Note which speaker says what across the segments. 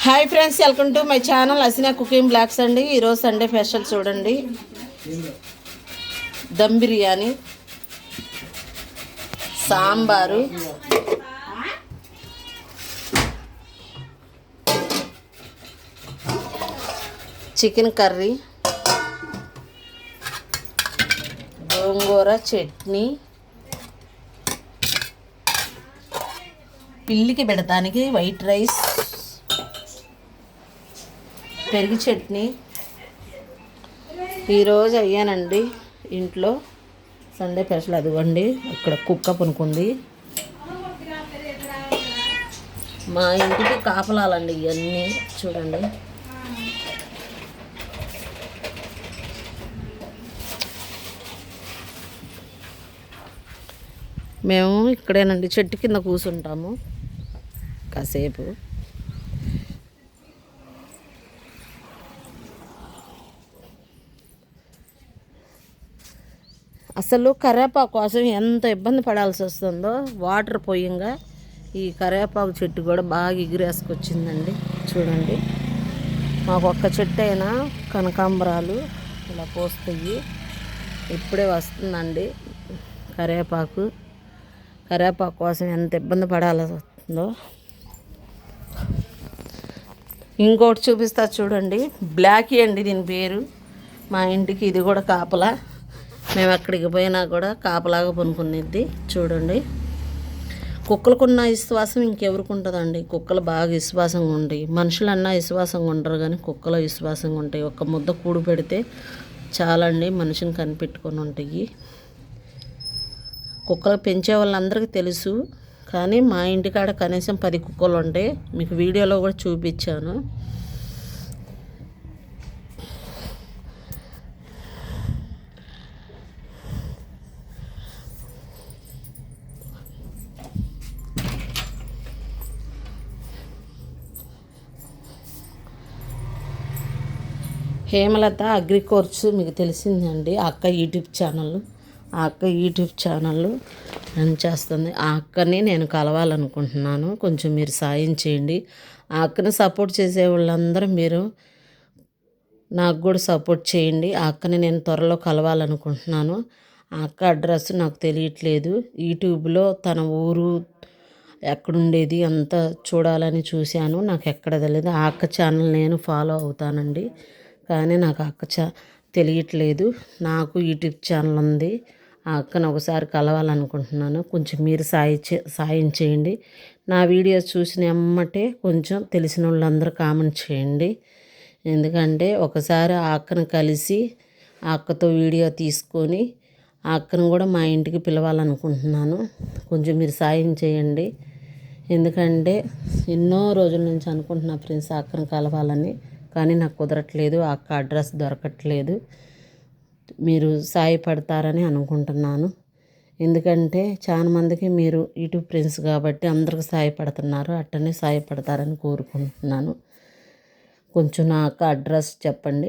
Speaker 1: Hi friends, welcome to my channel Asina cooking blogs అండి. ఈరోజు Sunday special చూడండి. Dum biryani, sambar, chicken curry, gongura chutney, పిల్లికి పెడతానికి వైట్ రైస్, పెరుగు చట్నీ. ఈరోజు అయ్యానండి ఇంట్లో సండే స్పెషల్. అదిగోండి ఇక్కడ కుక్క పనుకుంది. మా ఇంటికి కాపలాలండి ఇవన్నీ చూడండి. మేము ఇక్కడేనండి చెట్టు కింద కూర్చుంటాము కాసేపు. అసలు కరివేపాకు కోసం ఎంత ఇబ్బంది పడాల్సి వస్తుందో. వాటర్ పోయంగా ఈ కరివేపాకు చెట్టు కూడా బాగా ఎగిరేసుకొచ్చిందండి చూడండి. మాకు ఒక్క చెట్టు అయినా కనకాంబరాలు ఇలా పోస్తాయి. ఇప్పుడే వస్తుందండి కరివేపాకు. కరివేపాకు కోసం ఎంత ఇబ్బంది పడాల్సి వస్తుందో. ఇంకోటి చూపిస్తా చూడండి. బ్లాకీ అండి దీని పేరు. మా ఇంటికి ఇది కూడా కాపలా. మేము ఎక్కడికి పోయినా కూడా కాపలాగా పనుకునేది చూడండి. కుక్కలకున్న విశ్వాసం ఇంకెవరికి ఉంటుందండి. కుక్కలు బాగా విశ్వాసంగా ఉంటాయి. మనుషులన్నా విశ్వాసంగా ఉంటారు కానీ కుక్కలు విశ్వాసంగా ఉంటాయి. ఒక్క ముద్ద కూడు పెడితే చాలండి మనిషిని కనిపెట్టుకొని ఉంటాయి. కుక్కలు పెంచే వాళ్ళందరికీ తెలుసు. కానీ మా ఇంటికాడ కనీసం 10 కుక్కలు ఉంటాయి. మీకు వీడియోలో కూడా చూపించాను. హేమలత అగ్రికోర్స్ మీకు తెలిసిందండి. ఆ అక్క యూట్యూబ్ ఛానల్ రన్ చేస్తుంది. ఆ అక్కని నేను కలవాలనుకుంటున్నాను. కొంచెం మీరు సాయం చేయండి. ఆ అక్కని సపోర్ట్ చేసే వాళ్ళందరూ మీరు నాకు కూడా సపోర్ట్ చేయండి. ఆ అక్కని నేను త్వరలో కలవాలనుకుంటున్నాను. ఆ అక్క అడ్రస్ నాకు తెలియట్లేదు. యూట్యూబ్లో తన ఊరు ఎక్కడుండేది అంతా చూడాలని చూశాను. నాకు ఎక్కడ తెలియదు. ఆ అక్క ఛానల్ నేను ఫాలో అవుతానండి. కానీ నాకు అక్క తెలియట్లేదు. నాకు యూట్యూబ్ ఛానల్ ఉంది. ఆ అక్కను ఒకసారి కలవాలనుకుంటున్నాను. కొంచెం మీరు సాయం చేయండి. నా వీడియోస్ చూసిన ఎమ్మటే కొంచెం తెలిసిన వాళ్ళందరూ కామెంట్ చేయండి. ఎందుకంటే ఒకసారి ఆ అక్కను కలిసి ఆ అక్కతో వీడియో తీసుకొని ఆ అక్కను కూడా మా ఇంటికి పిలవాలనుకుంటున్నాను. కొంచెం మీరు సాయం చేయండి. ఎందుకంటే ఎన్నో రోజుల నుంచి అనుకుంటున్నా ఫ్రెండ్స్ ఆ అక్కను కలవాలని. కానీ నాకు కుదరట్లేదు. ఆ అక్క అడ్రస్ దొరకట్లేదు. మీరు సాయపడతారని అనుకుంటున్నాను. ఎందుకంటే చాలా మందికి మీరు యూట్యూబ్ ఫ్రెండ్స్ కాబట్టి అందరికి సాయపడుతున్నారు. అట్టనే సాయపడతారని కోరుకుంటున్నాను. కొంచెం నా అక్క అడ్రస్ చెప్పండి.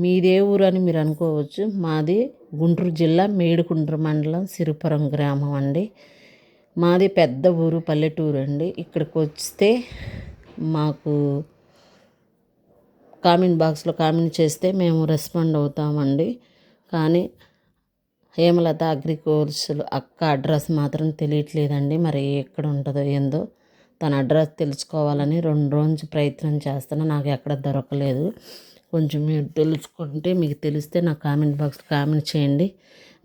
Speaker 1: మీదే ఊరు అని మీరు అనుకోవచ్చు. మాది గుంటూరు జిల్లా మేడికుంట్రు మండలం సిరిపురం గ్రామం అండి. మాది పెద్ద ఊరు, పల్లెటూరు అండి. ఇక్కడికి వస్తే మాకు కామెంట్ బాక్స్లో కామెంట్ చేస్తే మేము రెస్పాండ్ అవుతామండి. కానీ హేమలత అగ్రికోర్సులు అక్క అడ్రస్ మాత్రం తెలియట్లేదండి. మరి ఎక్కడ ఉంటుందో ఏందో. తన అడ్రస్ తెలుసుకోవాలని 2 రోజులు ప్రయత్నం చేస్తాను. నాకు ఎక్కడ దొరకలేదు. కొంచెం మీరు తెలుసుకుంటే మీకు తెలిస్తే నా కామెంట్ బాక్స్లో కామెంట్ చేయండి.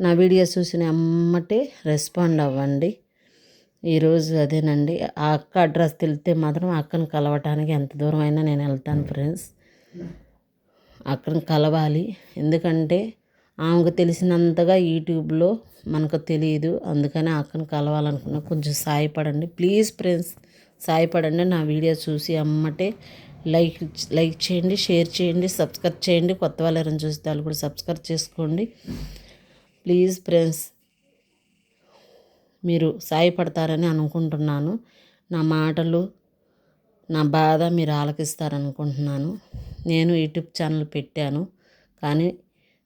Speaker 1: నా వీడియోస్ చూసిన అమ్మటే రెస్పాండ్ అవ్వండి. ఈరోజు అదేనండి. ఆ అక్క అడ్రస్ తెలిస్తే మాత్రం ఆ అక్కను కలవటానికి ఎంత దూరం అయినా నేను వెళ్తాను ఫ్రెండ్స్. అక్కడిని కలవాలి. ఎందుకంటే ఆమెకు తెలిసినంతగా యూట్యూబ్లో మనకు తెలియదు. అందుకని అక్కడిని కలవాలనుకున్నా. కొంచెం సాయపడండి ప్లీజ్ ఫ్రెండ్స్, సాయపడండి. నా వీడియో చూసి అమ్మటే లైక్ చేయండి, షేర్ చేయండి, సబ్స్క్రైబ్ చేయండి. కొత్త వాళ్ళు ఎవరైనా చూస్తే వాళ్ళు కూడా సబ్స్క్రైబ్ చేసుకోండి ప్లీజ్ ఫ్రెండ్స్. మీరు సాయపడతారని అనుకుంటున్నాను. నా మాటలు, నా బాధ మీరు ఆలకిస్తారనుకుంటున్నాను. నేను యూట్యూబ్ ఛానల్ పెట్టాను కానీ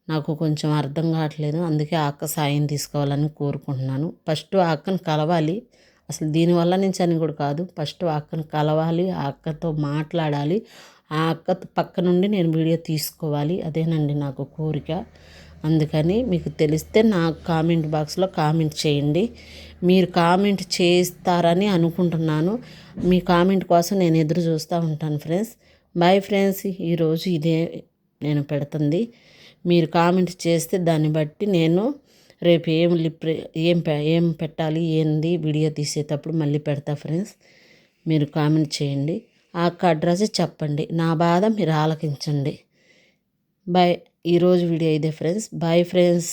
Speaker 1: నాకు కొంచెం అర్థం కావట్లేదు. అందుకే ఆ అక్క సాయం తీసుకోవాలని కోరుకుంటున్నాను. ఫస్ట్ ఆ అక్కను కలవాలి. అసలు దీనివల్ల నుంచి అని కూడా కాదు. ఫస్ట్ ఆ అక్కను కలవాలి, ఆ అక్కతో మాట్లాడాలి, ఆ అక్క పక్క నుండి నేను వీడియో తీసుకోవాలి. అదేనండి నాకు కోరిక. అందుకని మీకు తెలిస్తే నాకు కామెంట్ బాక్స్లో కామెంట్ చేయండి. మీరు కామెంట్ చేస్తారని అనుకుంటున్నాను. మీ కామెంట్ కోసం నేను ఎదురు చూస్తూ ఉంటాను ఫ్రెండ్స్. Bye friends. ఈరోజు ఇదే నేను పెడుతుంది. మీరు కామెంట్ చేస్తే దాన్ని బట్టి నేను రేపు ఏం పెట్టాలి ఏంది వీడియో తీసేటప్పుడు మళ్ళీ పెడతా ఫ్రెండ్స్. మీరు కామెంట్ చేయండి. ఆ అక్క అడ్రస్ చెప్పండి. నా బాధ మీరు ఆలకించండి. బాయ్. ఈరోజు వీడియో ఇదే ఫ్రెండ్స్. Bye friends.